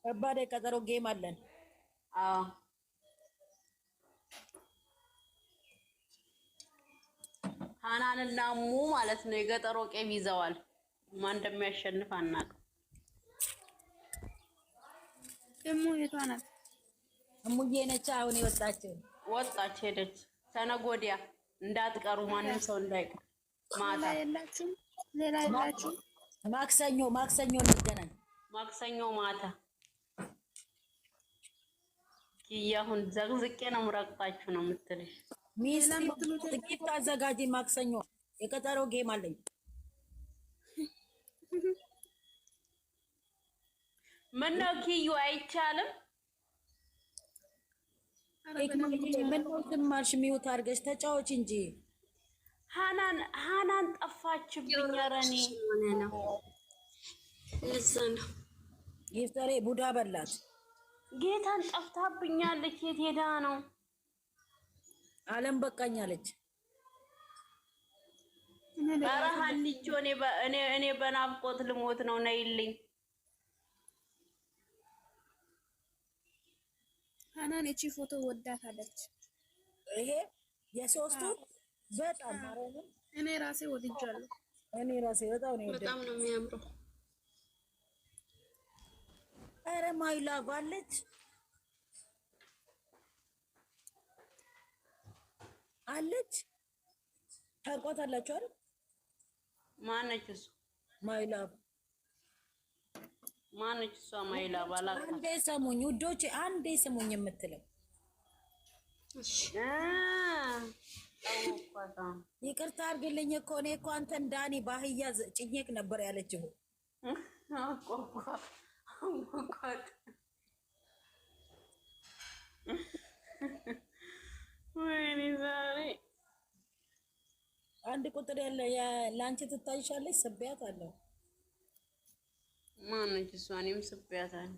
ከባድ የቀጠሮ ጌም አለን። አዎ ሃናንና ሙ ማለት ነው የገጠሮ ቄም ይዘዋል። ማን እንደሚያሸንፍ አናውቅም። እሙ የቷ ናት? እሙዬ ነች አሁን የወጣችው። ወጣች ሄደች። ተነጎዲያ እንዳትቀሩ ማንም ሰው እንዳይቀር። ማታ የላችሁም? ሌላ የላችሁም? ማክሰኞ እንገናኝ። ማክሰኞ ማታ ይያሁን ዘግዝቄ ነው ምረቅጣችሁ ነው የምትልሽ። ሚስት ጥቂት አዘጋጂ። ማክሰኞ የቀጠሮ ጌም አለኝ። ምነው ኪዩ አይቻልም? ምነው ዝም አልሽ? ሚውት አድርገሽ ተጫወች እንጂ። ሃናን ጠፋችብኝ። ኧረ እኔ ነው ይፍጠሬ ቡዳ በላት። ጌታን ጠፍታብኛለች። የት ሄዳ ነው? አለም በቃኛለች። ኧረ ሀኒቾ እኔ በናፍቆት ልሞት ነው። ነይልኝ። ሃናን እቺ ፎቶ ወዳታለች። ይሄ የሶስቱ በጣም እኔ ራሴ ወድጃለሁ። እኔ ራሴ በጣም ነው የሚያምረው። ኧረ ማይላቭ አለች ታውቋታላችሁ አይደል? ማነች እሱ? ማይላቭ ማነች እሷ? ማይላቭ አላውቅም። አንዴ ሰሙኝ ውዶቼ፣ አንዴ ሰሙኝ የምትለው ይቅርታ አድርግልኝ እኮ እኔ እኮ አንተን ዳኒ ባህያ ጭኜክ ነበር ያለችው። ወይኔ ዛሬ አንድ ቁጥር ያለ ለአንቺ ትታይሻለች። ስቢያት አለው። ማነች እሷ? እኔም ስቢያት አለ።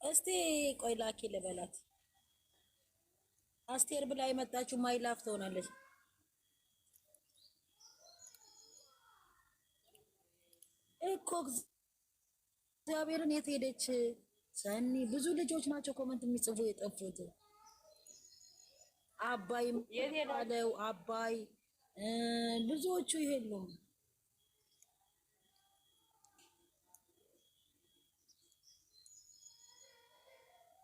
እስቲ ቆይ ላኪ ልበላት። አስቴር ብላ የመጣችው ማይላፍ ትሆናለች እኮ። እግዚአብሔርን የት ሄደች ሰኒ? ብዙ ልጆች ናቸው ኮመንት የሚጽፉ የጠፉት። አባይ ያለው አባይ ብዙዎቹ ይሄሉም።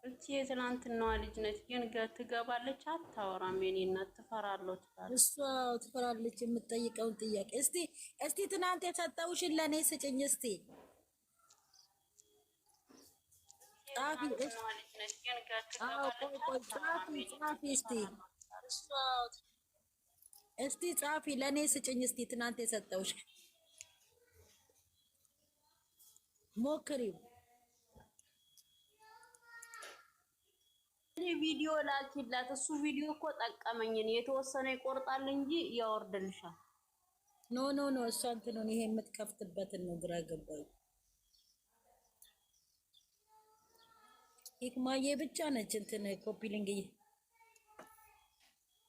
እቺ የትናንትናዋ ልጅ ነች፣ ግን ትገባለች አታወራም። የኔ እናት ትፈራለች። እሷ ትፈራለች የምትጠይቀውን ጥያቄ። እስቲ ትናንት የሰጠውሽን ለኔ ስጭኝ እስቲ። ጻፊ እስቲ ጻፊ ለኔ ስጭኝ እስቲ። ትናንት የሰጠውሽ ሞክሪው። እኔ ቪዲዮ ላኪላት። እሱ ቪዲዮ እኮ ጠቀመኝን። የተወሰነ ይቆርጣል እንጂ ያወርድልሻል። ኖ እሷ እንትኑን ይሄ የምትከፍትበትን ነው ግራ ገባኝ። ሂክማዬ ብቻ ነች እንትን ኮፒ ሊንክ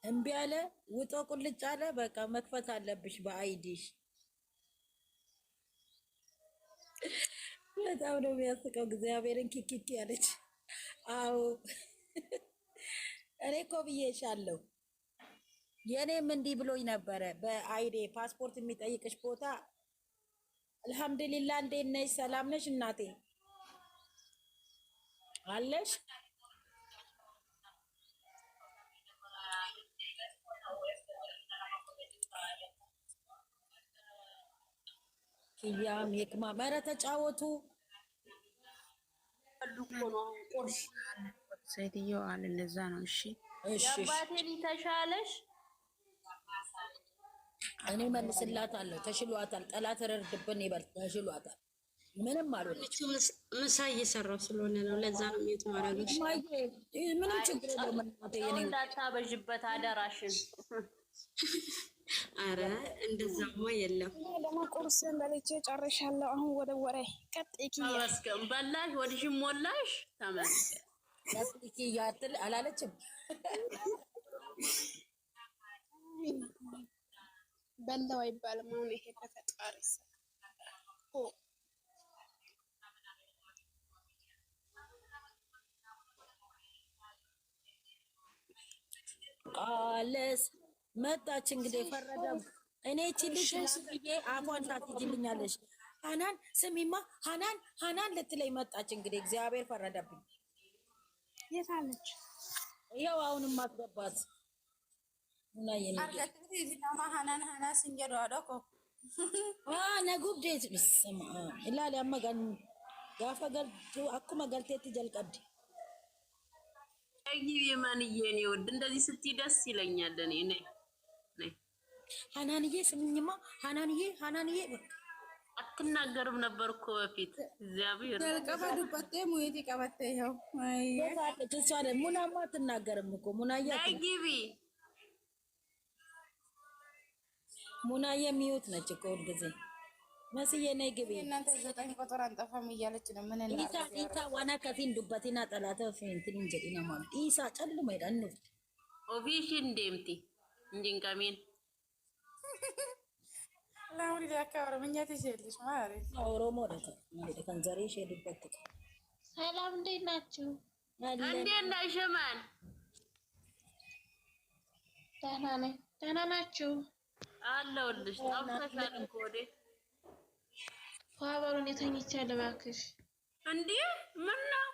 እምቢ አለ። ውጦ ቁልጭ አለ። በቃ መክፈት አለብሽ በአይዲሽ። በጣም ነው የሚያስቀው። እግዚአብሔርን ኪኪኪ ያለች። አዎ እኔ እኮ ብዬሻለሁ። የኔም እንዲህ ብሎኝ ነበረ። በአይዲ ፓስፖርት የሚጠይቅሽ ቦታ አልሐምዱሊላህ። እንዴት ነሽ? ሰላም ነሽ እናቴ? አለሽ? ኪያም የክማ መረ ተጫወቱ። ሴትዮ አለ ለዛ ነው። እሺ የአባቴ ልጅ ተሻለሽ? እኔ መልስላታለሁ። ተሽሏታል። ጠላት ረርድብን ይበል። ተሽሏታል። ምንም አልሆነች። ምሳ እየሰራው ስለሆነ ነው። ለዛ ነው የሚያተማራገሽ። ምንም ችግር የለውም። እንዳታበዥበት አደራሽን። አረ እንደዛማ የለም። ደግሞ ቁርስ በልቼ ጨርሻለሁ። አሁን ወደ ወሬ ቀጥቂ። ተመስገን በላሽ፣ ወዲሽም ሞላሽ። ተመስገን ቀጥቂ ያትል አላለችም። በላው አይባልም። አሁን ይሄ ተፈጣሪ ቃለስ መጣች እንግዲህ ፈረደም። እኔ እቺ ልጅ ላምዬ አፏን ታትጅልኛለሽ። ሀናን ስሚማ፣ ሀናን ልትለኝ መጣች እንግዲህ እግዚአብሔር ፈረደብኝ። የት አለች? ይኸው አሁንም አትገባት ነጉብዴት ብስማ ኢላሊ አመጋን ጋፈ ገልቱ አኩመ ገልቴት ጀልቀድ አይጊብ የማንዬ ነው ወድ እንደዚህ ስትይ ደስ ይለኛል። እኔ ነይ ሀናንዬ ስምኝማ፣ ሀናንዬ አትናገርም ነበር እኮ በፊት እግዚአብሔር ጀልቀባ ዱበቴ ሙይቲ ቀበቴ ይኸው እሷ ሙናማ አትናገርም እኮ ሙናያ አይጊቢ ሙናዬ ሚዩት ነች እኮ ሁልጊዜ። መስዬ ነይ ግቢ። እናንተ 9 ቁጥር አንጠፋም እያለች ነው። ምን ኢታ ዋና ከፊን ዱበቲና ጠላተ ፊንትን እንጀዲና ማለት ኢሳ ጨልሞ ይዳኑ ኦፊሽ እንደምቲ እንጂንቀሚን ለሁሉ ያካወረ ምኛት ይችላልሽ ማለት ኦሮሞ ደከ ማለት ከንዘሬ ሸዱበት። ሰላም እንዴት ናችሁ? እንዴት ነሽ ማን? ደህና ነኝ። ደህና ናችሁ? አለሁልሽ። ጠፍተሻል እኮ ወዴት ፋበሩን የተኝቻለሁ እባክሽ። እንዴ ምን ነው?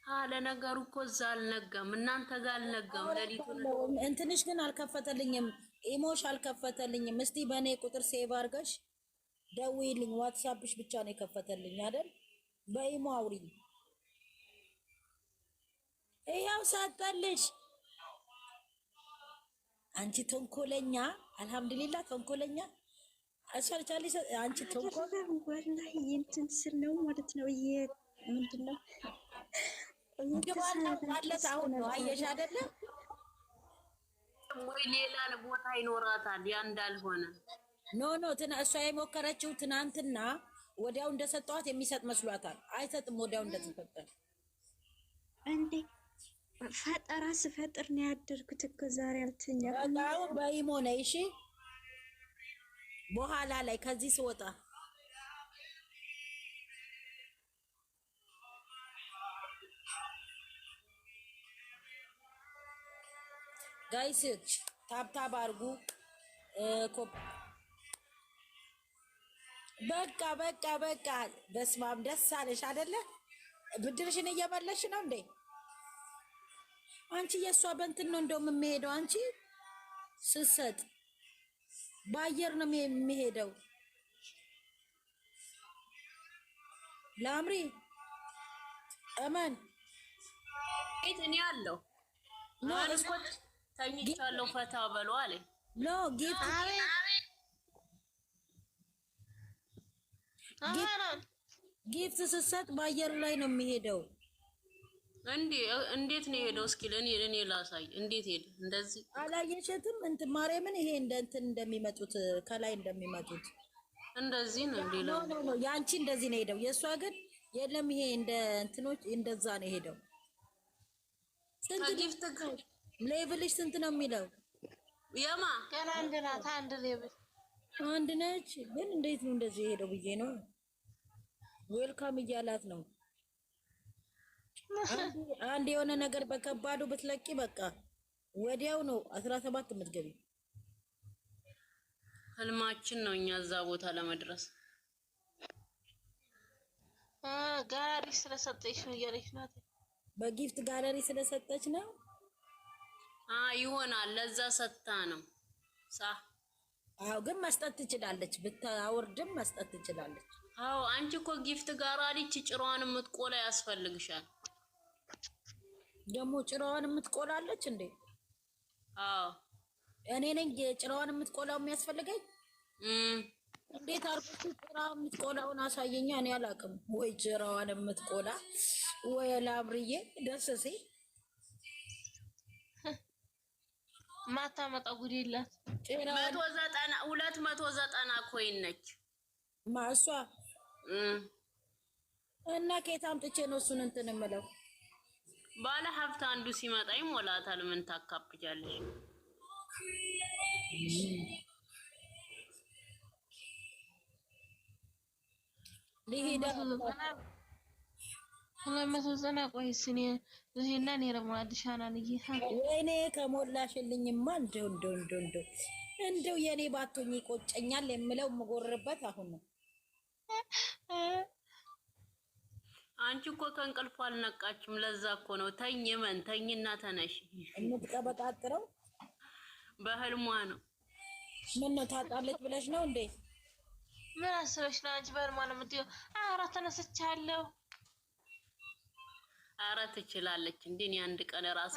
አለ ነገሩ እኮ እዛ አልነጋም፣ እናንተ ጋር አልነጋም። ለሊቱን እንትንሽ ግን አልከፈተልኝም፣ ኢሞሽ አልከፈተልኝም። እስቲ በእኔ ቁጥር ሴቭ አድርገሽ ደውይልኝ። ዋትሳፕሽ ብቻ ነው የከፈተልኝ አይደል? በኢሞ አውሪኝ። ይኸው ሰጠልሽ። አንቺ ተንኮለኛ፣ አልሐምዱሊላህ ተንኮለኛ አሻልቻሊ። አንቺ ተንኮል ወላሂ እንትን ስል ነው ማለት ነው። ምንድነው ማለት አሁን ነው አየሽ አይደለ? ወይ ሌላ ቦታ ይኖራታል ያ እንዳልሆነ። ኖ እሷ የሞከረችው ትናንትና ወዲያው እንደሰጠዋት የሚሰጥ መስሏታል። አይሰጥም ወዲያው እንደተሰጠ እንዴ። ፈጠራ ስፈጥር ነው ያደርኩት እኮ ዛሬ አልተኛም። አሁን በኢሞ ነይ እሺ። በኋላ ላይ ከዚህ ስወጣ ጋይስች ታብታብ አድርጉ። በቃ በስማም ደስ አለሽ አይደለ? ብድርሽን እየመለሽ ነው እንዴ? አንቺ የእሷ በእንትን ነው እንደውም የሚሄደው። አንቺ ስትሰጥ በአየር ነው የሚሄደው። ለአምሪ እመን እኔ አለው ማንስኮት ተኝቻለሁ ፈታ በሉ አለ። ኖ ጊፍት ስትሰጥ በአየር ላይ ነው የሚሄደው። እንዴት ነው የሄደው? እስኪ ለኔ ላሳይ። እንዴት ሄደ? እንደዚህ አላየሸትም? እንትን ማርያምን ይሄ እንደ እንትን እንደሚመጡት ከላይ እንደሚመጡት እንደዚህ ነው። ሌላ ኖ ያንቺ እንደዚህ ነው ሄደው። የእሷ ግን የለም። ይሄ እንደ እንትኖች እንደዛ ነው ሄደው። ስንት ጊፍት ሌቭልሽ ስንት ነው የሚለው? የማ ገና አንድ ናት። አንድ ሌቭል አንድ ነች። ግን እንዴት ነው እንደዚህ ሄደው ብዬ ነው። ዌልካም እያላት ነው። አንድ የሆነ ነገር በከባዱ ብትለቂ በቃ ወዲያው ነው 17 የምትገቢ። ህልማችን ነው እኛ እዛ ቦታ ለመድረስ። ጋለሪ ስለሰጠች ነው እያለች ናት። በጊፍት ጋለሪ ስለሰጠች ነው ይሆናል። ለዛ ሰጥታ ነው ሳ አዎ፣ ግን መስጠት ትችላለች። ብታወርድም መስጠት ትችላለች። አዎ፣ አንቺ እኮ ጊፍት ጋራሪ ጭራዋን የምትቆላ ያስፈልግሻል። ደግሞ ጭራዋን የምትቆላለች እንዴ? አዎ፣ እኔ ነኝ ጭራዋን የምትቆላው የሚያስፈልገኝ። እንዴት አርኩት? ጭራዋን የምትቆላውን አሳየኛ። እኔ አላውቅም ወይ ጭራዋን የምትቆላ ወይ ላብርዬ ደስ ሲል ማታመጣ ጉድ የላት። 290 ኮይን ነች ማሷ እና ከየት አምጥቼ ነው እሱን እንትን የምለው? ባለ ሀብት አንዱ ሲመጣ ይሞላታል። ምን ታካብጃለሽ? ሊሄዳ ለመተዘና ቆይስ እኔ ይሄና እኔ ደግሞ አዲሻናን ይሄ ወይኔ ከሞላሽልኝማ እንደው የኔ ባቶኝ ይቆጨኛል የምለው የምጎርበት አሁን ነው። አንቺ እኮ ከእንቅልፏ አልነቃችም። ለዛ እኮ ነው ተኝና ተነሽ የምትቀበጣጥረው በህልሟ ነው። ምን ነው ታጣለች ብለሽ ነው እንዴ? ምን አስበሽ ነው አንቺ በህልሟ ነው የምትይው? ኧረ ተነስቻለሁ። ኧረ ትችላለች እንዴ? እኔ አንድ ቀን ራሱ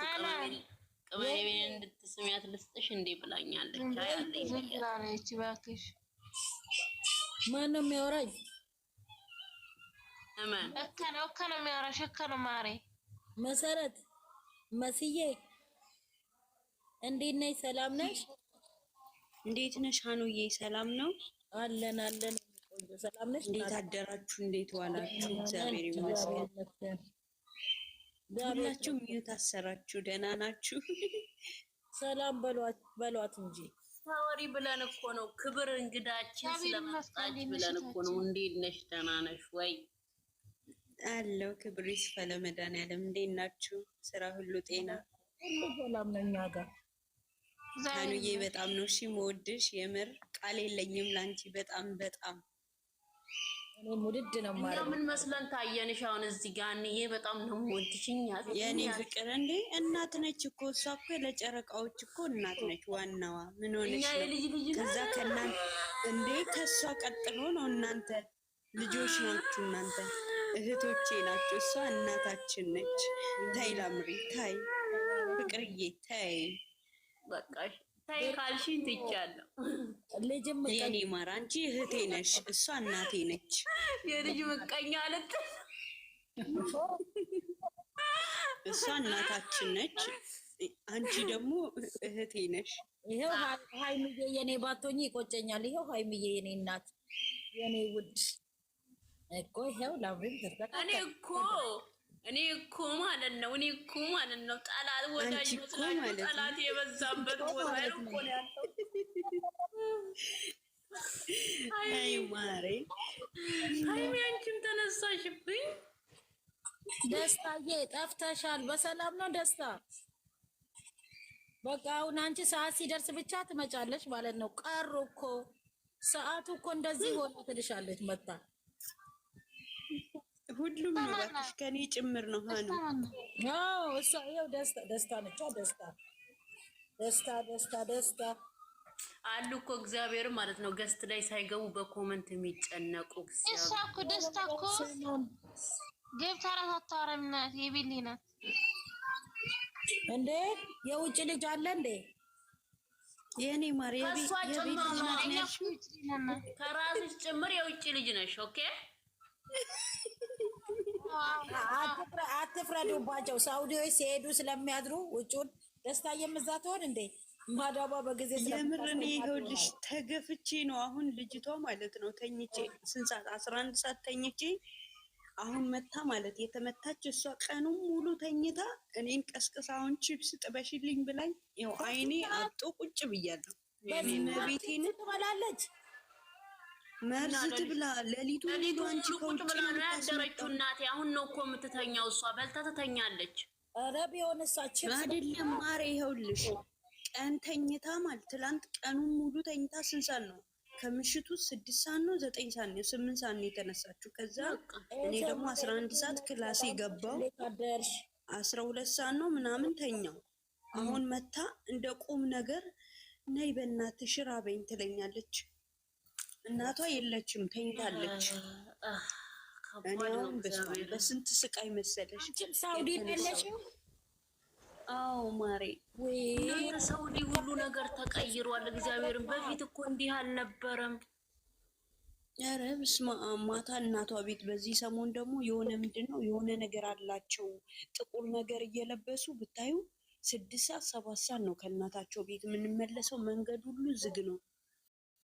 ቅመሜን እንድትስሚያት ልስጥሽ እንዴ ብላኛለች። አያለኝ ዝግላለች። እባክሽ ማን ነው የሚያወራኝ? እመን እከ ነው የሚያወራሽ። እከ ነው ማሬ መሰረት መስዬ እንዴት ነሽ? ሰላም ነሽ? እንዴት ነሽ ሀኑዬ? ሰላም ነው አለን። ቆንጆ ሰላም ነሽ? እንዴት አደራችሁ? እንዴት ዋላችሁ? እግዚአብሔር ይመስገን። ሁላችሁም ሚዩት አሰራችሁ። ደህና ናችሁ? ሰላም በሏት እንጂ ታወሪ ብለን እኮ ነው። ክብር እንግዳችን ስለመጣች ብለን እኮ ነው። እንዴት ነሽ? ደህና ነሽ ወይ? አለው ክብር ይስፋ ለመድኃኒዓለም። እንዴት ናችሁ? ስራ ሁሉ ጤና ሁሉ ሰላም ነው እኛ ጋር። ሀኑዬ በጣም ነው እሺ የምወድሽ። የምር ቃል የለኝም ላንቺ። በጣም እኔ ሙድድ ነው ማለት ምን መስለን ታየንሽ? አሁን እዚህ ጋር እኔ በጣም ነው የምወድሽኝ። የኔ ፍቅር እንዴ እናት ነች እኮ እሷ እኮ ለጨረቃዎች እኮ እናት ነች ዋናዋ። ምን ሆነሽ ነው? ከዛ ከእናንተ እንዴ ከእሷ ቀጥሎ ነው እናንተ ልጆች ናችሁ። እናንተ እህቶቼ ናችሁ። እሷ እናታችን ነች። ታይ ላምሪ ታይ ፍቅርዬ ታይ በቃ ታይ ካልሽኝ ትቻለሁ። ልጅም የኔ ማር አንቺ እህቴ ነሽ፣ እሷ እናቴ ነች። የልጅ ምቀኛ አለት እሷ እናታችን ነች፣ አንቺ ደግሞ እህቴ ነሽ። ይሄው ሃይሚዬ የኔ ባቶኝ ይቆጨኛል። ይሄው ሃይሚዬ የኔ እናት የኔ ውድ እኮ ይሄው ላብሪም ተፈቀደ። እኔ እኮ ማለት ነው ጠላት ወዳጅ መስላችሁ ጠላት የበዛበት ቦታ ነው እኮ ያለው። አይ ማሬ ሃይሚ አንቺም ተነሳሽብኝ። ደስታዬ ጠፍተሻል። በሰላም ነው ደስታ? በቃ አሁን አንቺ ሰዓት ሲደርስ ብቻ ትመጫለሽ ማለት ነው። ቀሩ እኮ ሰዓቱ እኮ እንደዚህ ሆነ ትልሻለች መጣ። ሁሉም እባክሽ ከኔ ጭምር ነው ሀኑ። አዎ እሷ ይኸው ደስታ ነች። ደስታ አሉ እኮ እግዚአብሔር ማለት ነው። ገስት ላይ ሳይገቡ በኮመንት የሚጨነቁ እሷ እኮ ደስታ እኮ ገብታ እራሱ አታወራም። ናት የቤሌ ናት እንዴ? የውጭ ልጅ አለ እንዴ? የኔ ማር የቤት ከራስሽ ጭምር የውጭ ልጅ ነሽ። ኦኬ አትፍረዱባቸው። ሳውዲዎች ሲሄዱ ስለሚያድሩ ውጭውን ደስታ የምዛ ትሆን እንዴ? ማዳባ በጊዜ የምር እኔ ይኸውልሽ ተገፍቼ ነው አሁን ልጅቷ ማለት ነው። ተኝቼ ስንት ሰዓት 11 ሰዓት ተኝቼ አሁን መታ ማለት የተመታች እሷ ቀኑን ሙሉ ተኝታ እኔን ቀስቅሳ አሁን ቺፕስ ጥበሽልኝ ብላኝ ይኸው አይኔ አብጦ ቁጭ ብያለሁ። ቤቴን ትበላለች መርዝ ትብላ ሌሊቱ ሙሉ አንቺ ከውጭ ነው ያደረችው። እናቴ አሁን ነው እኮ የምትተኛው። እሷ በልታ ትተኛለች። ኧረ ቢሆንሳችን አይደለም ማሬ ይኸውልሽ ቀን ተኝታ ማለት ትላንት ቀኑን ሙሉ ተኝታ ስንት ሰዓት ነው? ከምሽቱ 6 ሰዓት ነው 9 ሰዓት ነው 8 ሰዓት ነው የተነሳችው። ከዛ እኔ ደግሞ 11 ሰዓት ክላሴ ገባው 12 ሰዓት ነው ምናምን ተኛው። አሁን መታ እንደ ቁም ነገር ነይ በእናትሽ ራበኝ ትለኛለች። እናቷ የለችም ተኝታለች። እኔም በስንት ስቃይ መሰለሽ ሳውዲ ያለሽ? አዎ ማሬ ወይ ሳውዲ ሁሉ ነገር ተቀይሯል። እግዚአብሔርን በፊት እኮ እንዲህ አልነበረም። ኧረ በስመ አብ ማታ እናቷ ቤት በዚህ ሰሞን ደግሞ የሆነ ምንድነው የሆነ ነገር አላቸው ጥቁር ነገር እየለበሱ ብታዩ 6 ሰዓት 7 ሰዓት ነው ከእናታቸው ቤት የምንመለሰው። መንገድ ሁሉ ዝግ ነው።